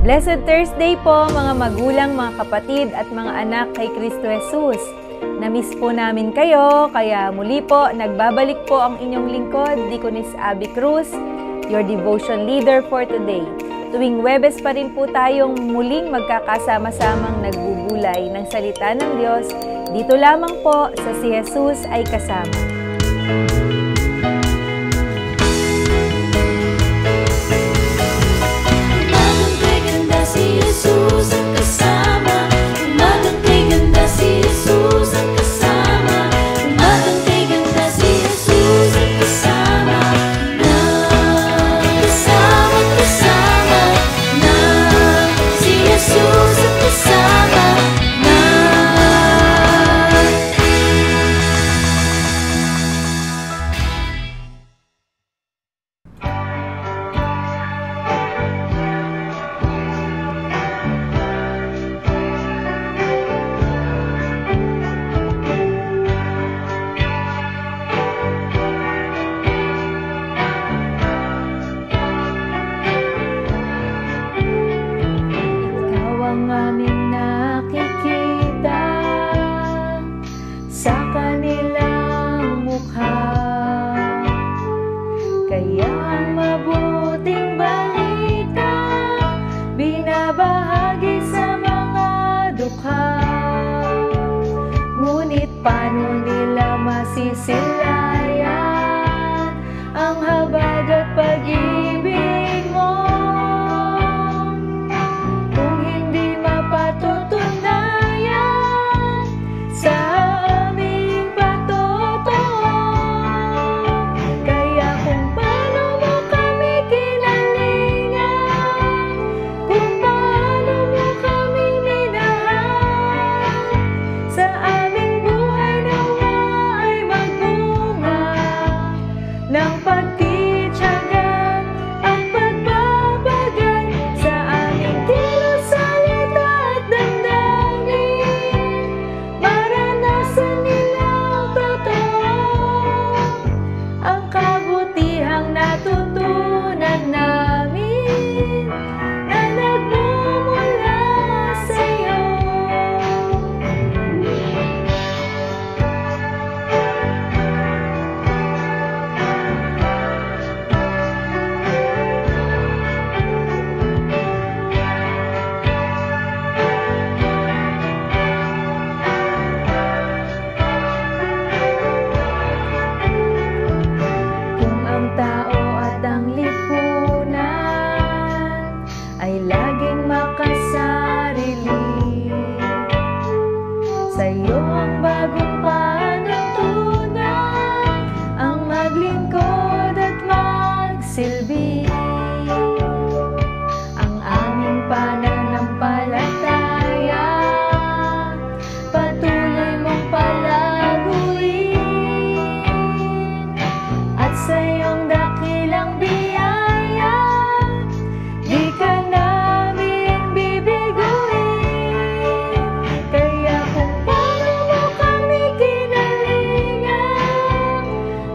Blessed Thursday po mga magulang, mga kapatid at mga anak kay Kristo Jesus. Namiss po namin kayo, kaya muli po nagbabalik po ang inyong lingkod, Deaconess Abby Cruz, your devotion leader for today. Tuwing Huwebes pa rin po tayong muling magkakasama-samang nagbubulay ng salita ng Diyos, dito lamang po sa Si Jesus ay Kasama. Jesus ang kasama, umagang kay ganda si Jesus ang kasama, umagang kay ganda si Jesus ang kasama, kasama na, si Jesus ang kasama na. Paano nila masisilayan ang habag at pag-ibig mo kung hindi mapatutunayan sa aming patotoo? Kaya kung paano mo kami kinalingan, kung paano mo kami minahal, sa aming ng pagtitiyaga at pagbabagal sa aming kilos, salita at damdamin. Maranasan nilang totoo ang kabutihang natutunan namin na nagmumula sa'yo. Sa'yo ang bagong panatunan, ang maglingkod at magsilbi. Ang aming pananampalataya patuloy mong palaguin, at sa iyong dakilang biyaya di ka namin bibiguin. Kaya kung paano mo kami kinalingan,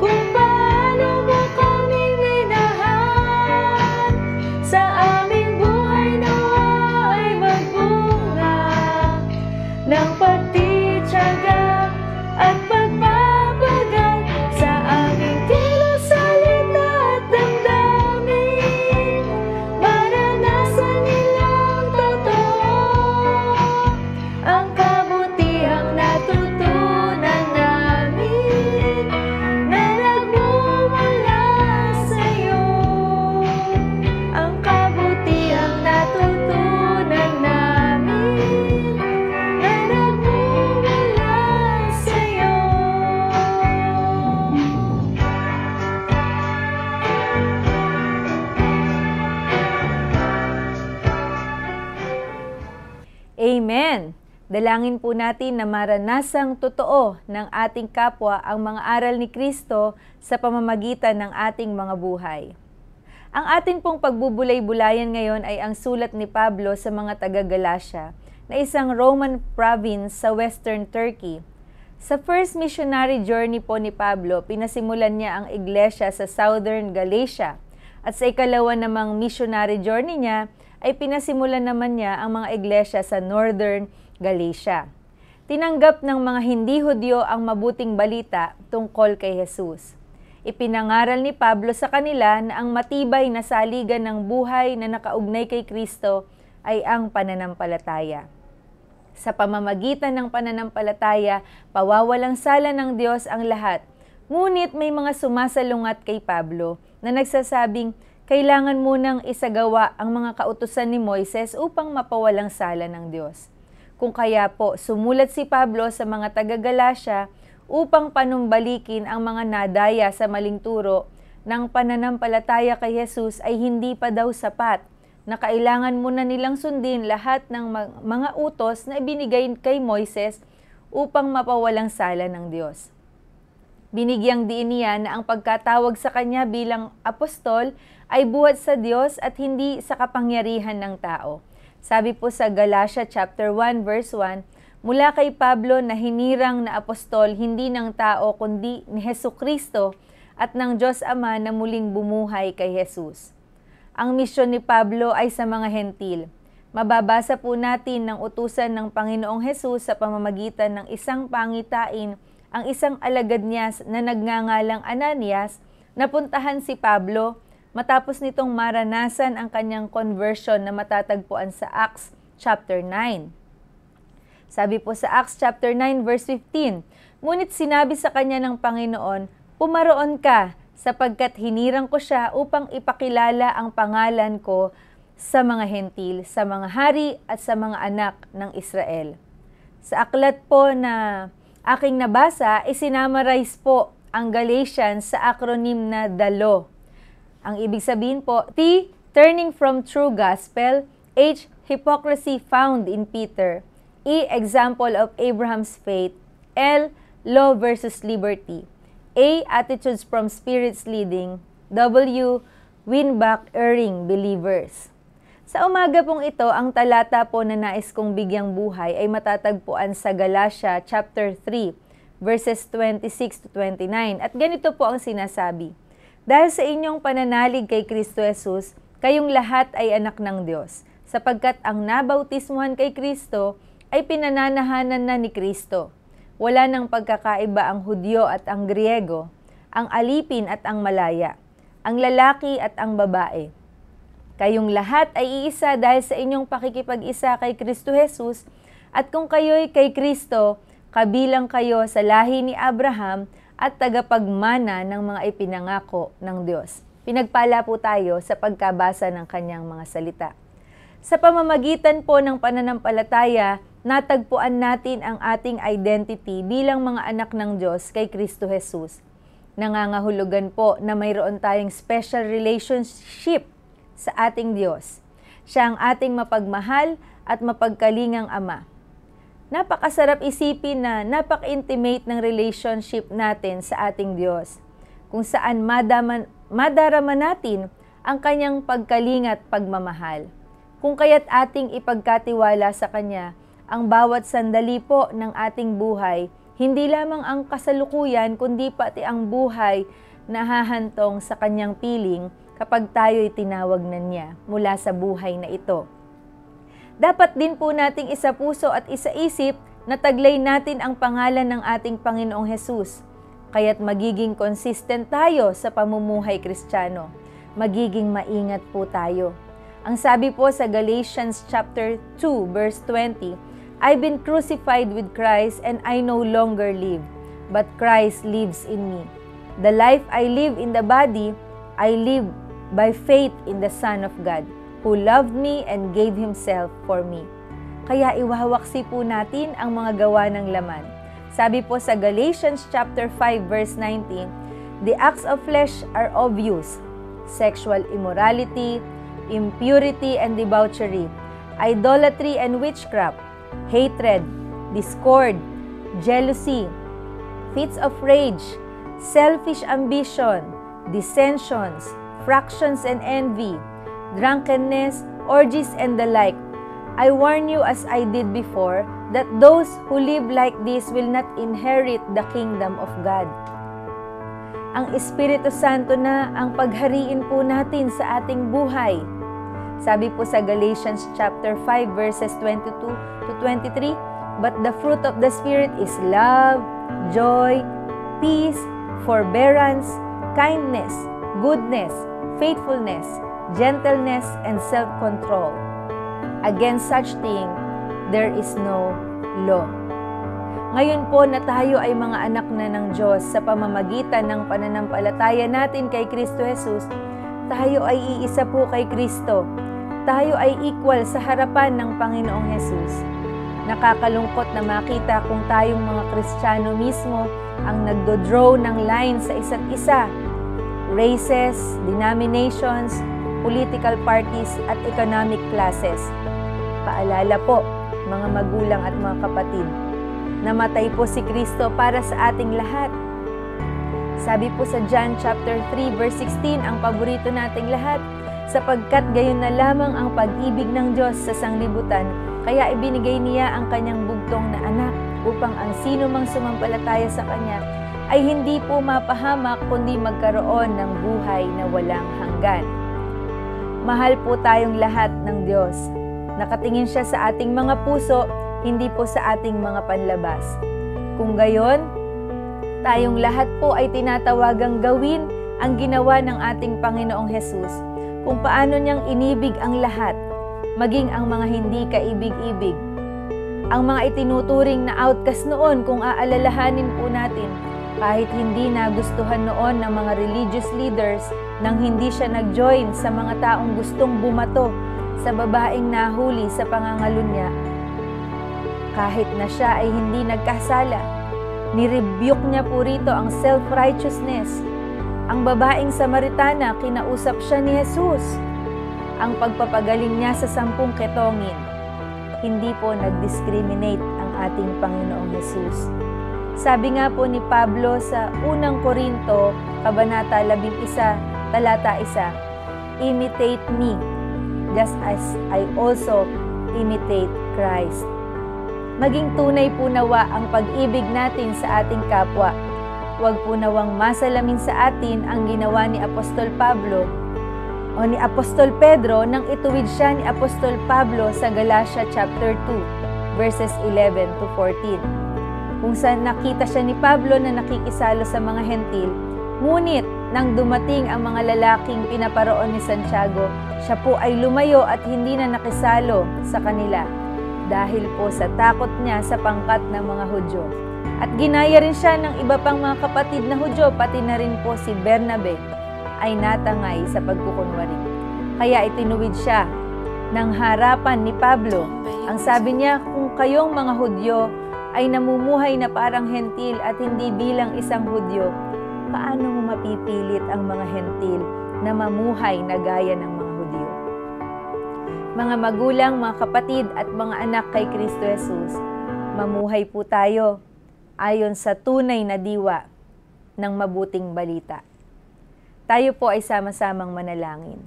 kung paano mo kami minahal, sa aming buhay nawa ay magbunga ng pagtitiyaga at pagbabagal sa aming kilos, salita at damdamin. Maranasan nilang totoo ang kabutihang natutunan namin na nagmumula sa'yo. Ang kabutihang natutunan namin na nagmumula sa'yo. Amen! Dalangin po natin na maranasang totoo ng ating kapwa ang mga aral ni Kristo sa pamamagitan ng ating mga buhay. Ang atin pong pagbubulay-bulayan ngayon ay ang sulat ni Pablo sa mga taga-Galacia, na isang Roman province sa western Turkey. Sa first missionary journey po ni Pablo, pinasimulan niya ang iglesia sa southern Galatia. At sa ikalawa namang missionary journey niya, ay pinasimulan naman niya ang mga iglesia sa Northern Galatia. Tinanggap ng mga hindi Hudyo ang mabuting balita tungkol kay Jesus. Ipinangaral ni Pablo sa kanila na ang matibay na saligan ng buhay na nakaugnay kay Kristo ay ang pananampalataya. Sa pamamagitan ng pananampalataya, pawawalang sala ng Diyos ang lahat. Ngunit may mga sumasalungat kay Pablo na nagsasabing kailangan munang isagawa ang mga kautusan ni Moises upang mapawalang sala ng Diyos. Kung kaya po, sumulat si Pablo sa mga taga-Galasya upang panumbalikin ang mga nadaya sa maling turo ng pananampalataya kay Jesus ay hindi pa daw sapat, na kailangan muna nilang sundin lahat ng mga utos na ibinigay kay Moises upang mapawalang sala ng Diyos. Binigyang diin niya na ang pagkatawag sa kanya bilang apostol ay buhat sa Diyos at hindi sa kapangyarihan ng tao. Sabi po sa Galatia chapter 1 verse 1, mula kay Pablo na hinirang na apostol hindi ng tao kundi ni Hesukristo at ng Diyos Ama na muling bumuhay kay Jesus. Ang misyon ni Pablo ay sa mga hentil. Mababasa po natin ng utusan ng Panginoong Jesus sa pamamagitan ng isang pangitain ang isang alagad niya na nagngangalang Ananias na puntahan si Pablo matapos nitong maranasan ang kanyang conversion na matatagpuan sa Acts chapter 9. Sabi po sa Acts chapter 9 verse 15, ngunit sinabi sa kanya ng Panginoon, pumaroon ka sapagkat hinirang ko siya upang ipakilala ang pangalan ko sa mga hentil, sa mga hari at sa mga anak ng Israel. Sa aklat po na aking nabasa, isinamarize po ang Galatians sa acronym na DALO. Ang ibig sabihin po, T. Turning from true gospel. H. Hypocrisy found in Peter. E. Example of Abraham's faith. L. Law versus liberty. A. Attitudes from spirits leading. W. Win back erring believers. Sa umaga pong ito, ang talata po na nais kong bigyang buhay ay matatagpuan sa Galatia chapter 3, verses 26 to 29. At ganito po ang sinasabi, dahil sa inyong pananalig kay Kristo Jesus, kayong lahat ay anak ng Diyos, sapagkat ang nabautismuhan kay Kristo ay pinananahanan na ni Kristo. Wala nang pagkakaiba ang Hudyo at ang Griego, ang alipin at ang malaya, ang lalaki at ang babae. Kayong lahat ay iisa dahil sa inyong pakikipag-isa kay Kristo Jesus, at kung kayo'y kay Kristo, kabilang kayo sa lahi ni Abraham at tagapagmana ng mga ipinangako ng Diyos. Pinagpala po tayo sa pagkabasa ng kanyang mga salita. Sa pamamagitan po ng pananampalataya, natagpuan natin ang ating identity bilang mga anak ng Diyos kay Kristo Jesus. Nangangahulugan po na mayroon tayong special relationship sa ating Diyos. Siya ang ating mapagmahal at mapagkalingang Ama. Napakasarap isipin na napaka-intimate ng relationship natin sa ating Diyos, kung saan madarama natin ang kanyang pagkalinga at pagmamahal. Kung kaya't ating ipagkatiwala sa Kanya ang bawat sandali po ng ating buhay, hindi lamang ang kasalukuyan kundi pati ang buhay na hahantong sa Kanyang piling kapag tayo'y tinawag na Niya mula sa buhay na ito. Dapat din po nating isapuso at isaisip na taglay natin ang pangalan ng ating Panginoong Hesus. Kaya't magiging consistent tayo sa pamumuhay Kristiyano. Magiging maingat po tayo. Ang sabi po sa Galatians chapter 2 verse 20, I've been crucified with Christ and I no longer live, but Christ lives in me. The life I live in the body, I live by faith in the Son of God, who loved me and gave Himself for me. Kaya iwawaksi po natin ang mga gawa ng laman. Sabi po sa Galatians chapter 5 verse 19, the acts of flesh are obvious: sexual immorality, impurity and debauchery, idolatry and witchcraft, hatred, discord, jealousy, fits of rage, selfish ambition, dissensions, fractions and envy, drunkenness, orgies and the like. I warn you as I did before, that those who live like this will not inherit the kingdom of God. Ang Espiritu Santo na ang paghariin po natin sa ating buhay. Sabi po sa Galatians chapter 5 verses 22 to 23, "But the fruit of the Spirit is love, joy, peace, forbearance, kindness, goodness, faithfulness, gentleness, and self-control. Against such thing, there is no law." Ngayon po na tayo ay mga anak na ng Diyos sa pamamagitan ng pananampalataya natin kay Kristo Jesus, tayo ay iisa po kay Kristo. Tayo ay equal sa harapan ng Panginoong Jesus. Nakakalungkot na makita kung tayong mga Kristiyano mismo ang nagdo-draw ng line sa isa't isa. Races, denominations, political parties, at economic classes. Paalala po, mga magulang at mga kapatid, namatay po si Kristo para sa ating lahat. Sabi po sa John chapter 3 verse 16, ang paborito nating lahat, "Sapagkat gayon na lamang ang pag-ibig ng Diyos sa sanglibutan, kaya ibinigay niya ang kanyang bugtong na anak, upang ang sino mang sumampalataya sa kanya ay hindi po mapahamak, kundi magkaroon ng buhay na walang hanggan." Mahal po tayong lahat ng Diyos. Nakatingin siya sa ating mga puso, hindi po sa ating mga panlabas. Kung gayon, tayong lahat po ay tinatawagang gawin ang ginawa ng ating Panginoong Hesus, kung paano niyang inibig ang lahat, maging ang mga hindi kaibig-ibig. Ang mga itinuturing na outcast noon, kung aalalahanin po natin, kahit hindi nagustuhan noon ng mga religious leaders nang hindi siya nag-join sa mga taong gustong bumato sa babaeng nahuli sa pangangalunya, kahit na siya ay hindi nagkasala, nirebuke niya po rito ang self-righteousness. Ang babaeng Samaritana, kinausap siya ni Jesus. Ang pagpapagaling niya sa 10 ketongin, hindi po nag-discriminate ang ating Panginoong Jesus. Sabi nga po ni Pablo sa unang Korinto, Kabanata 11, Talata 1, "Imitate me, just as I also imitate Christ." Maging tunay po nawa ang pag-ibig natin sa ating kapwa. Huwag po nawang masalamin sa atin ang ginawa ni Apostol Pablo o ni Apostol Pedro nang ituwid siya ni Apostol Pablo sa Galatia chapter 2, verses 11 to 14. Kung saan nakita siya ni Pablo na nakikisalo sa mga hentil, ngunit nang dumating ang mga lalaking pinaparoon ni Santiago, siya po ay lumayo at hindi na nakisalo sa kanila, dahil po sa takot niya sa pangkat ng mga Hudyo. At ginaya rin siya ng iba pang mga kapatid na Hudyo, pati na rin po si Bernabe ay natangay sa pagkukunwari. Kaya itinuwid siya ng harapan ni Pablo. Ang sabi niya, "Kung kayong mga Hudyo ay namumuhay na parang hentil at hindi bilang isang Hudyo, paano mo mapipilit ang mga hentil na mamuhay na gaya ng mga Hudyo?" Mga magulang, mga kapatid at mga anak kay Kristo Jesus, mamuhay po tayo ayon sa tunay na diwa ng mabuting balita. Tayo po ay sama-samang manalangin.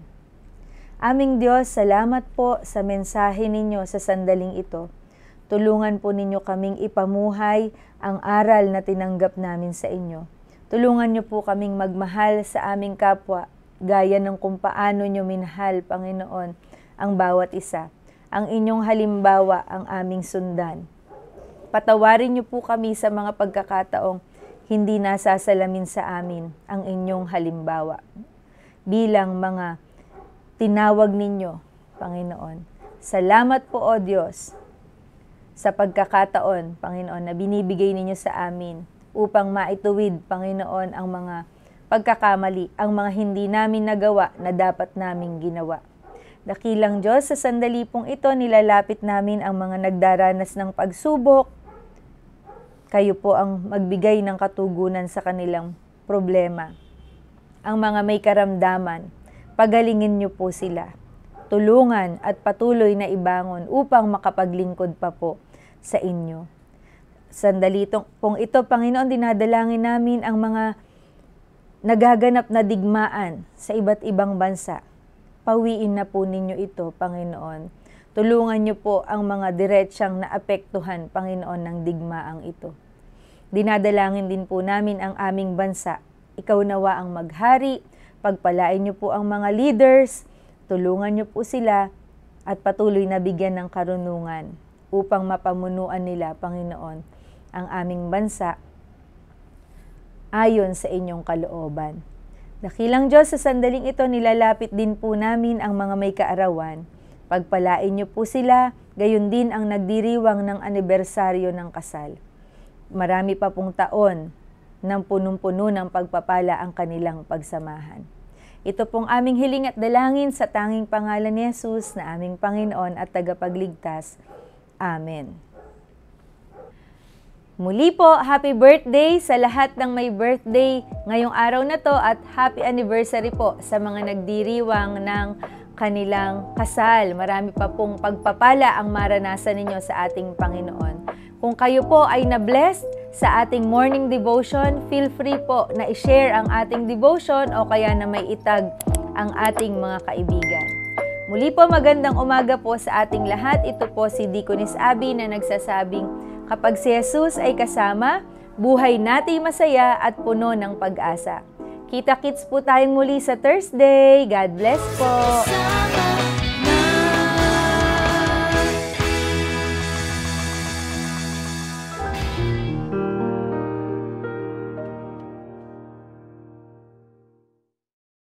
Aming Diyos, salamat po sa mensahe ninyo sa sandaling ito. Tulungan po ninyo kaming ipamuhay ang aral na tinanggap namin sa inyo. Tulungan niyo po kaming magmahal sa aming kapwa, gaya ng kung paano niyo minahal, Panginoon, ang bawat isa. Ang inyong halimbawa ang aming sundan. Patawarin niyo po kami sa mga pagkakataong hindi nasasalamin sa amin ang inyong halimbawa. Bilang mga tinawag ninyo, Panginoon. Salamat po, O Diyos, sa pagkakataon, Panginoon, na binibigay ninyo sa amin upang maituwid, Panginoon, ang mga pagkakamali, ang mga hindi namin nagawa na dapat naming ginawa. Dakilang Diyos, sa sandali pong ito, nilalapit namin ang mga nagdaranas ng pagsubok. Kayo po ang magbigay ng katugunan sa kanilang problema. Ang mga may karamdaman, pagalingin niyo po sila. Tulungan at patuloy na ibangon upang makapaglingkod pa po sa inyo. Sandali pong ito, Panginoon, dinadalangin namin ang mga nagaganap na digmaan sa iba't ibang bansa. Pawiin na po ninyo ito, Panginoon. Tulungan niyo po ang mga diretsyang naapektuhan, Panginoon, ng digmaang ito. Dinadalangin din po namin ang aming bansa. Ikaw nawa ang maghari, pagpalain niyo po ang mga leaders, Tulungan niyo po sila at patuloy na bigyan ng karunungan upang mapamunuan nila, Panginoon, ang aming bansa ayon sa inyong kalooban. Dakilang Diyos, sa sandaling ito, nilalapit din po namin ang mga may kaarawan. Pagpalain niyo po sila, gayon din ang nagdiriwang ng anibersaryo ng kasal. Marami pa pong taon ng punong-puno ng pagpapala ang kanilang pagsamahan. Ito pong aming hiling at dalangin sa tanging pangalan ni Jesus na aming Panginoon at tagapagligtas. Amen. Muli po, happy birthday sa lahat ng may birthday ngayong araw na to at happy anniversary po sa mga nagdiriwang ng kanilang kasal. Marami pa pong pagpapala ang maranasan ninyo sa ating Panginoon. Kung kayo po ay na-blessed sa ating morning devotion, feel free po na i-share ang ating devotion o kaya na may itag ang ating mga kaibigan. Muli po, magandang umaga po sa ating lahat. Ito po si Deaconess Abby na nagsasabing, kapag si Jesus ay kasama, buhay natin masaya at puno ng pag-asa. Kita-kits po tayong muli sa Thursday. God bless po!